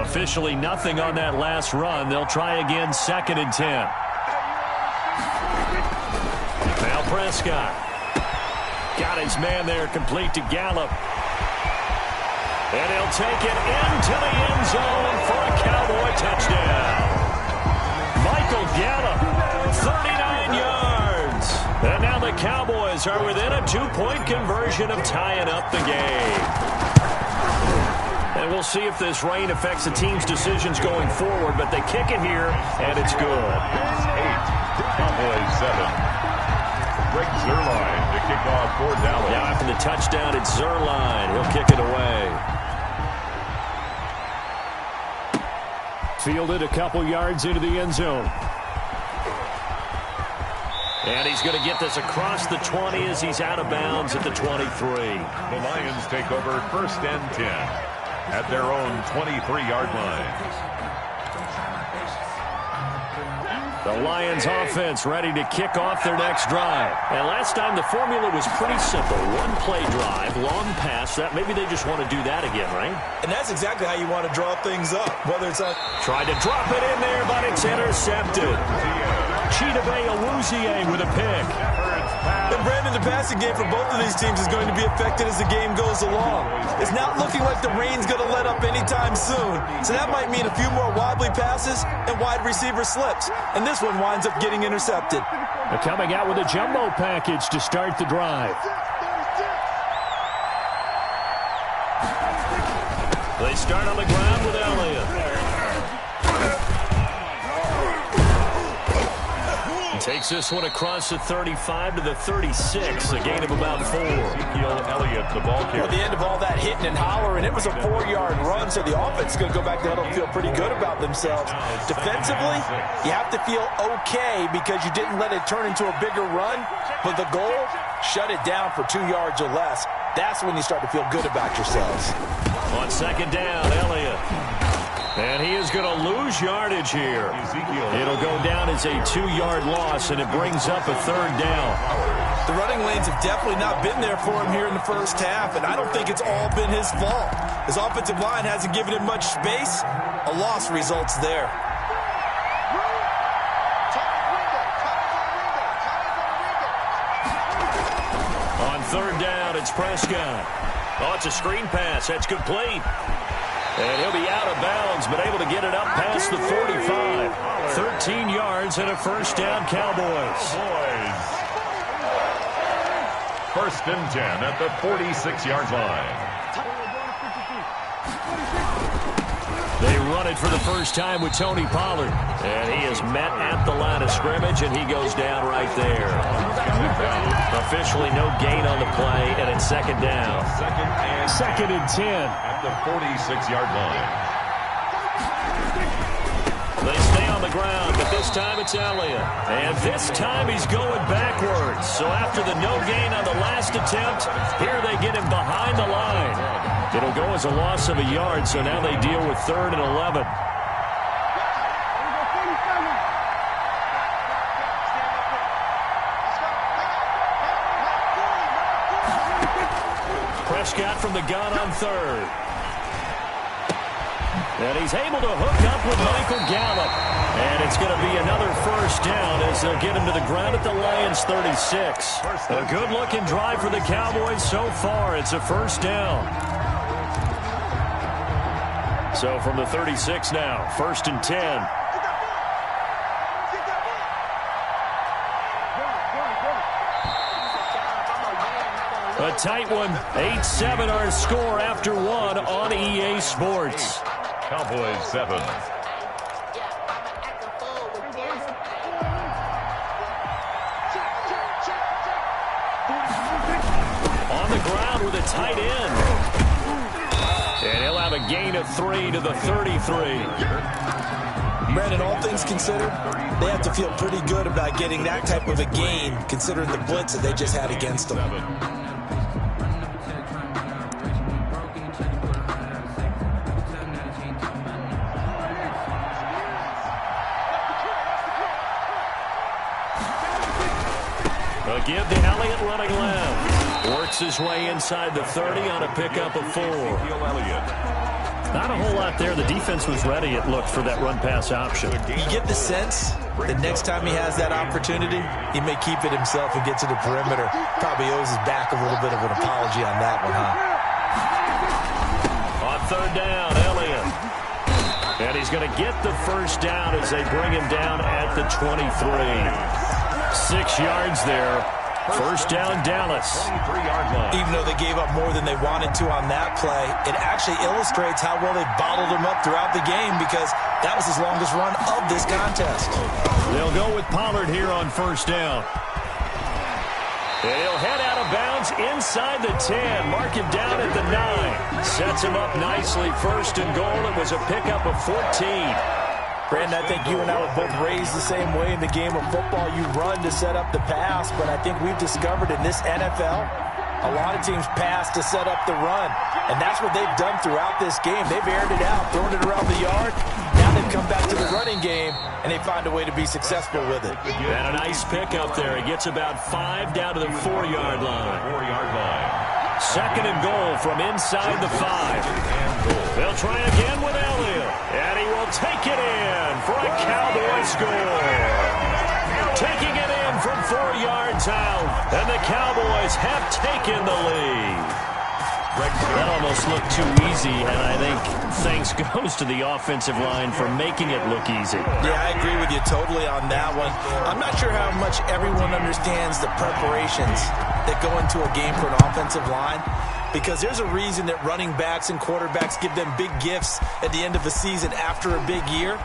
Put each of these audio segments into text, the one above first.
Officially nothing on that last run. They'll try again, 2nd and 10. Now Prescott. Got his man there, complete to Gallup. And he'll take it into the end zone for a Cowboy touchdown. Michael Gallup, 39 yards. And now the Cowboys are within a 2-point conversion of tying up the game. And we'll see if this rain affects the team's decisions going forward, but they kick it here, and it's good. 8, Cowboys 7. Greg Zuerlein to kick off for Dallas. Now after the touchdown, it's Zuerlein. He'll kick it away. Fielded a couple yards into the end zone. And he's going to get this across the 20 as he's out of bounds at the 23. The Lions take over 1st and 10 at their own 23-yard line. The Lions offense ready to kick off their next drive. And last time the formula was pretty simple. One-play drive, long pass. That maybe they just want to do that again, right? And that's exactly how you want to draw things up. Whether it's on... Tried to drop it in there, but it's intercepted. Chidobe Awuzie with a pick. And Brandon, the passing game for both of these teams is going to be affected as the game goes along. It's not looking like the rain's going to let up anytime soon. So that might mean a few more wobbly passes and wide receiver slips. And this one winds up getting intercepted. They're coming out with a jumbo package to start the drive. They start on the ground with Elliott. Takes this one across the 35 to the 36, a gain of about 4. Ezekiel Elliott, the ball carrier. At the end of all that hitting and hollering, it was a 4-yard run, so the offense is going to go back to huddle and feel pretty good about themselves. Defensively, you have to feel okay because you didn't let it turn into a bigger run, but the goal, shut it down for 2 yards or less. That's when you start to feel good about yourselves. On 2nd down, Elliott. And he is going to lose yardage here. It'll go down as a 2-yard loss, and it brings up a 3rd down. The running lanes have definitely not been there for him here in the first half, and I don't think it's all been his fault. His offensive line hasn't given him much space. A loss results there. On 3rd down, it's Prescott. Oh, it's a screen pass. That's complete. And he'll be out of bounds, but able to get it up past the 45. 13 yards and a 1st down, Cowboys. 1st and 10 at the 46-yard line. They run it for the first time with Tony Pollard. And he is met at the line of scrimmage, and he goes down right there. Officially no gain on the play, and it's 2nd down. 2nd and 10. At the 46-yard line. They stay on the ground, but this time it's Elliott. And this time he's going backwards. So after the no gain on the last attempt, here they get him behind the line. It'll go as a loss of a yard, so now they deal with 3rd and 11. Prescott from the gun on 3rd. And he's able to hook up with Michael Gallup. And it's going to be another 1st down as they'll get him to the ground at the Lions' 36. A good-looking drive for the Cowboys so far. It's a 1st down. So from the 36 now, 1st and 10. A tight one. 8-7 our score after 1 on EA Sports. Cowboys 7. On the ground with a tight end. And he'll have a gain of 3 to the 33. Brandon, all things considered, they have to feel pretty good about getting that type of a gain, considering the blitz that they just had against them. A give to Elliott running left. Works his way inside the 30 on a pickup of 4. Not a whole lot there. The defense was ready, it looked, for that run-pass option. You get the sense that next time he has that opportunity, he may keep it himself and get to the perimeter. Probably owes his back a little bit of an apology on that one, huh? On third down, Elliott. And he's going to get the first down as they bring him down at the 23. 6 yards there. First down, Dallas. Even though they gave up more than they wanted to on that play, it actually illustrates how well they bottled him up throughout the game, because that was his longest run of this contest. They'll go with Pollard here on first down. And he'll head out of bounds inside the 10. Mark him down at the 9. Sets him up nicely. First and goal. It was a pickup of 14. Brandon, I think you and I were both raised the same way in the game of football. You run to set up the pass, but I think we've discovered in this NFL, a lot of teams pass to set up the run. And that's what they've done throughout this game. They've aired it out, thrown it around the yard. Now they've come back to the running game, and they find a way to be successful with it. And a nice pickup there. He gets about 5 down to the 4-yard line. 4-yard line. Second and goal from inside the 5. They'll try again with Elliott. And he will take it in for a Cowboy score. Taking it in from 4 yards out. And the Cowboys have taken the lead. That almost looked too easy, and I think thanks goes to the offensive line for making it look easy. Yeah, I agree with you totally on that one. I'm not sure how much everyone understands the preparations that go into a game for an offensive line, because there's a reason that running backs and quarterbacks give them big gifts at the end of a season after a big year.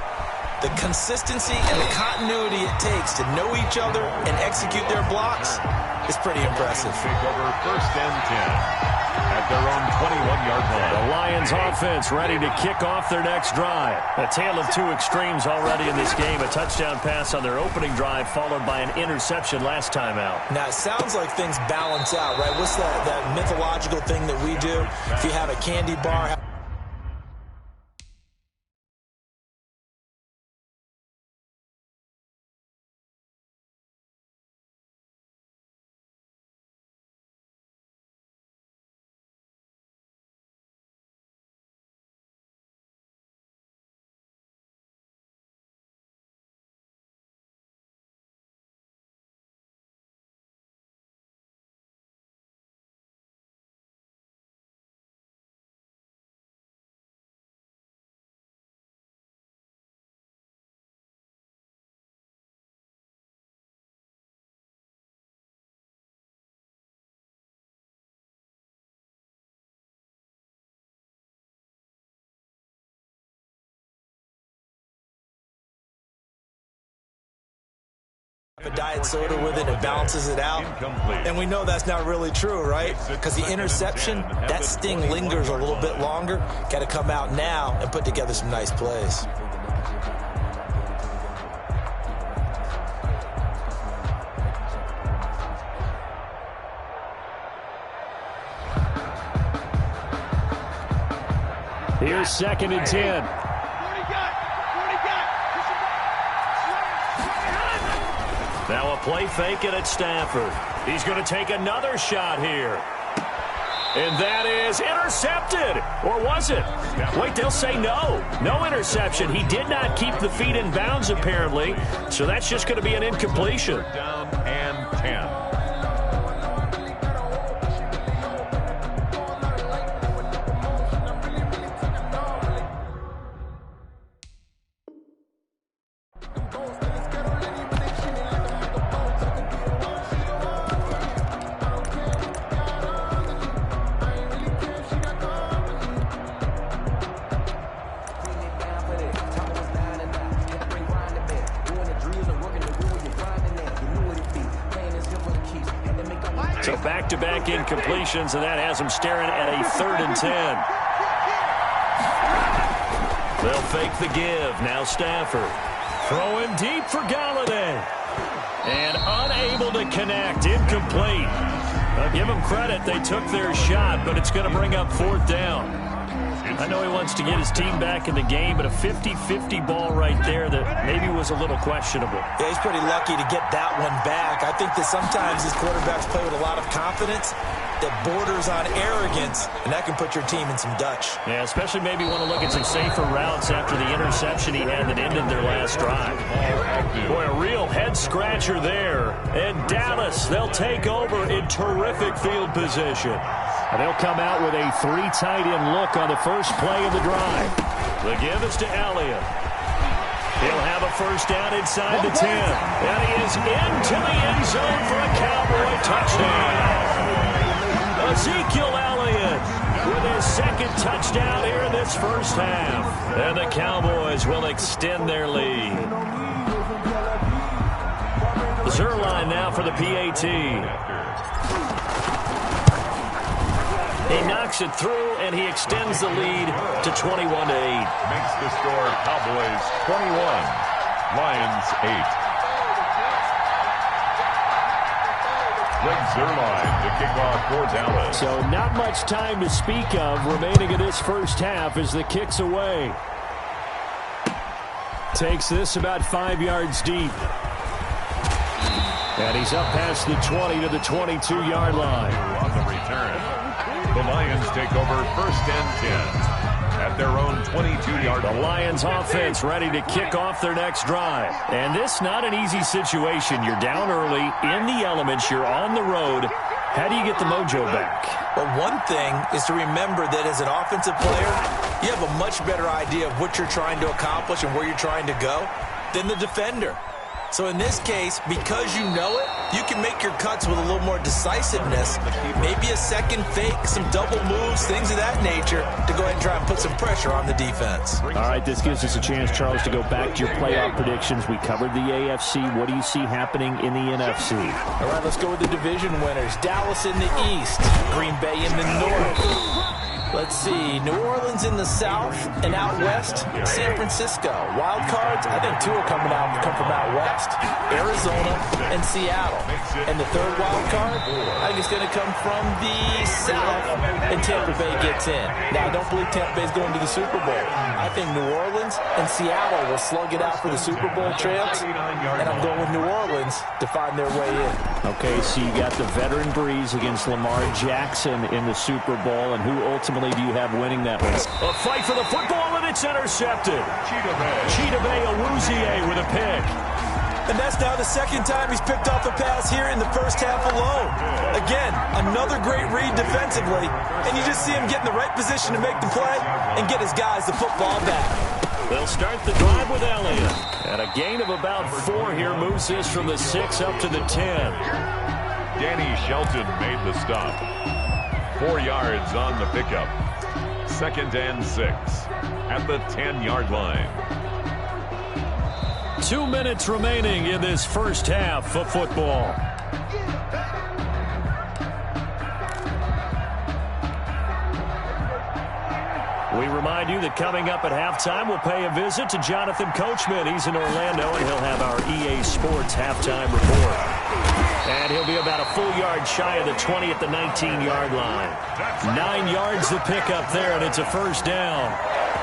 The consistency and the continuity it takes to know each other and execute their blocks is pretty impressive. Take over first and 10 at their own 21-yard line. The Lions offense ready to kick off their next drive. A tale of two extremes already in this game. A touchdown pass on their opening drive followed by an interception last time out. Now, it sounds like things balance out, right? What's that mythological thing that we do? If you have a candy bar... a diet soda with it and balances it out. And we know that's not really true, right? Because the interception, that sting lingers a little bit longer. Got to come out now and put together some nice plays. Here's second and 10. Now a play fake it at Stafford. He's going to take another shot here. And that is intercepted. Or was it? Wait, they'll say no. No interception. He did not keep the feet in bounds, apparently. So that's just going to be an incompletion. Down and 10. So back-to-back incompletions, and that has them staring at a 3rd and 10. They'll fake the give. Now Stafford. Throwing deep for Galladay. And unable to connect. Incomplete. I'll give them credit. They took their shot, but it's going to bring up 4th down. I know he wants to get his team back in the game, but a 50-50 ball right there that maybe was a little questionable. Yeah, he's pretty lucky to get that one back. I think that sometimes these quarterbacks play with a lot of confidence that borders on arrogance, and that can put your team in some Dutch. Yeah, especially maybe want to look at some safer routes after the interception he had that ended their last drive. Boy, a real head-scratcher there. And Dallas, they'll take over in terrific field position. And they'll come out with a 3 tight end look on the first play of the drive. The give is to Elliott. He'll have a first down inside the 10. And he is into the end zone for a Cowboy touchdown. Ezekiel Elliott with his second touchdown here in this first half. And the Cowboys will extend their lead. Zerline now for the PAT. He knocks it through, and he extends the lead to 21-8. Makes the score Cowboys 21, Lions 8. Zerline, the kickoff for Dallas. So not much time to speak of remaining in this first half as the kick's away. Takes this about 5 yards deep. And he's up past the 20 to the 22-yard line. On the return, the Lions take over first and 10 at their own 22-yard line. The Lions offense ready to kick off their next drive. And this not an easy situation. You're down early, in the elements, you're on the road. How do you get the mojo back? Well, one thing is to remember that as an offensive player, you have a much better idea of what you're trying to accomplish and where you're trying to go than the defender. So in this case, because you know it, you can make your cuts with a little more decisiveness. Maybe a second fake, some double moves, things of that nature to go ahead and try and put some pressure on the defense. All right, this gives us a chance, Charles, to go back to your playoff predictions. We covered the AFC. What do you see happening in the NFC? All right, let's go with the division winners. Dallas in the East, Green Bay in the North. Let's see, New Orleans in the South, and out West, San Francisco. Wild cards, I think 2 will come from out West, Arizona and Seattle. And the third wild card, I think it's going to come from the South, and Tampa Bay gets in. Now, I don't believe Tampa Bay's going to the Super Bowl. I think New Orleans and Seattle will slug it out for the Super Bowl champs, and I'm going with New Orleans to find their way in. Okay, so you got the veteran Breeze against Lamar Jackson in the Super Bowl, and who ultimately do you have winning that one? A fight for the football, and it's intercepted. Chidobe Awuzie with a pick. And that's now the second time he's picked off a pass here in the first half alone. Again, another great read defensively, and you just see him get in the right position to make the play and get his guys the football back. They'll start the drive with Elliott. And a gain of about 4 here moves this from the 6 up to the 10. Danny Shelton made the stop. 4 yards on the pickup. 2nd and 6 at the 10-yard line. 2 minutes remaining in this first half of football. We remind you that coming up at halftime, we'll pay a visit to Jonathan Coachman. He's in Orlando, and he'll have our EA Sports halftime report. And he'll be about a full yard shy of the 20 at the 19-yard line. 9 yards to pick up there, and it's a first down.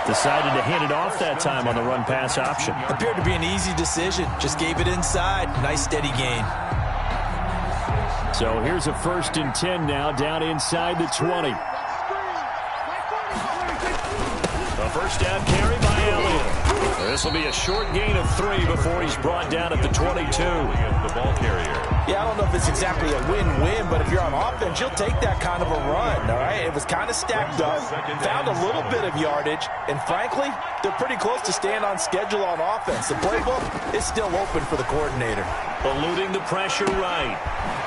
Decided to hand it off that time on the run-pass option. Appeared to be an easy decision. Just gave it inside. Nice, steady gain. So here's a 1st and 10 now, down inside the 20. A first down carry by Elliott. This will be a short gain of 3 before he's brought down at the 22. The ball carrier. Yeah, I don't know if it's exactly a win-win, but if you're on offense, you'll take that kind of a run, all right? It was kind of stacked up, found a little bit of yardage, and frankly, they're pretty close to staying on schedule on offense. The playbook is still open for the coordinator. Eluding the pressure right.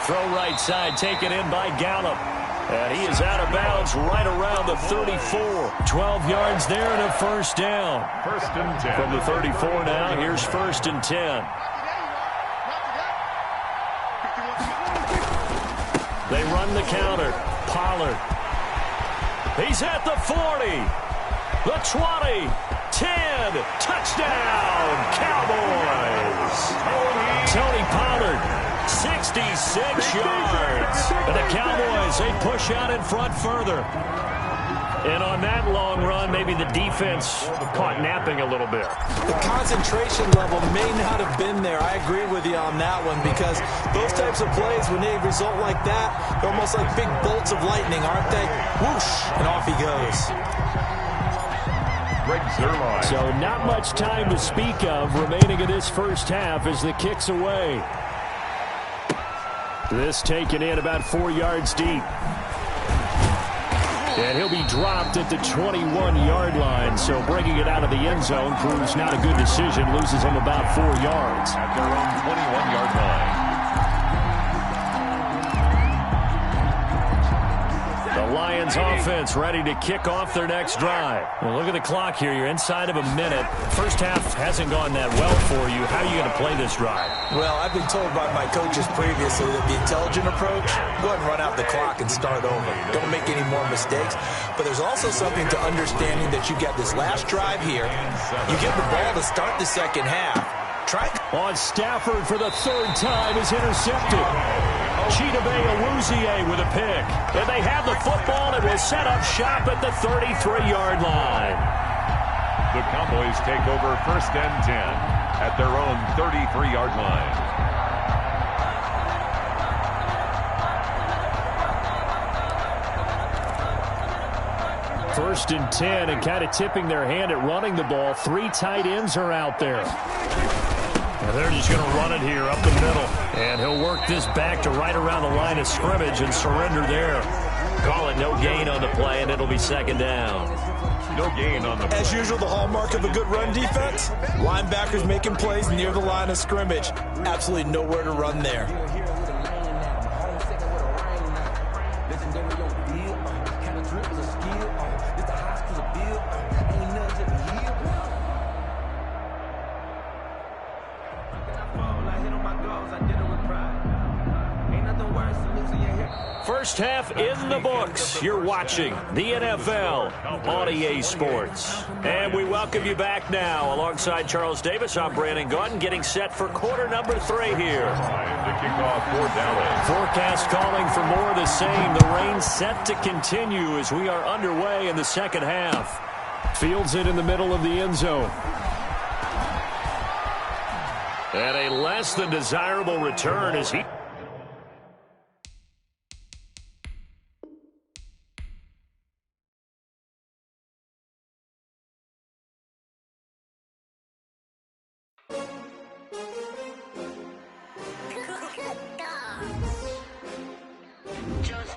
Throw right side, taken in by Gallup. And he is out of bounds right around the 34. 12 yards there and a first down. 1st and 10. From the 34 now, here's 1st and 10. They run the counter. Pollard. He's at the 40. The 20. 10. Touchdown, Cowboys. Tony Pollard. 66 yards. And the Cowboys, they push out in front further. And on that long run, maybe the defense caught napping a little bit. The concentration level may not have been there. I agree with you on that one, because those types of plays, when they result like that, they're almost like big bolts of lightning, aren't they? Whoosh, and off he goes. So not much time to speak of remaining in this first half as the kick's away. This taken in about 4 yards deep. And he'll be dropped at the 21-yard line. So bringing it out of the end zone proves not a good decision. Loses him about 4 yards. At their own 21-yard line. The Lions offense ready to kick off their next drive. Well, look at the clock here. You're inside of a minute. First half hasn't gone that well for you. How are you going to play this drive? Well, I've been told by my coaches previously that the intelligent approach, go ahead and run out the clock and start over. Don't make any more mistakes. But there's also something to understanding that you got this last drive here. You get the ball to start the second half. On Stafford for the third time is intercepted. Chidobe Awuzie with a pick. And they have the football and will set up shop at the 33-yard line. The Cowboys take over 1st and 10 at their own 33-yard line. First and 10, and kind of tipping their hand at running the ball. 3 tight ends are out there. And they're just going to run it here up the middle. And he'll work this back to right around the line of scrimmage and surrender there. Call it no gain on the play, and it'll be second down. No gain on the play. As usual, the hallmark of a good run defense, linebackers making plays near the line of scrimmage. Absolutely nowhere to run there. First half in the books. You're watching the NFL on EA Sports. And we welcome you back now. Alongside Charles Davis, I'm Brandon Gautin, getting set for quarter number 3 here. Time to kick off for Dallas. Forecast calling for more of the same. The rain set to continue as we are underway in the second half. Fields it in the middle of the end zone. And a less than desirable return as he... Just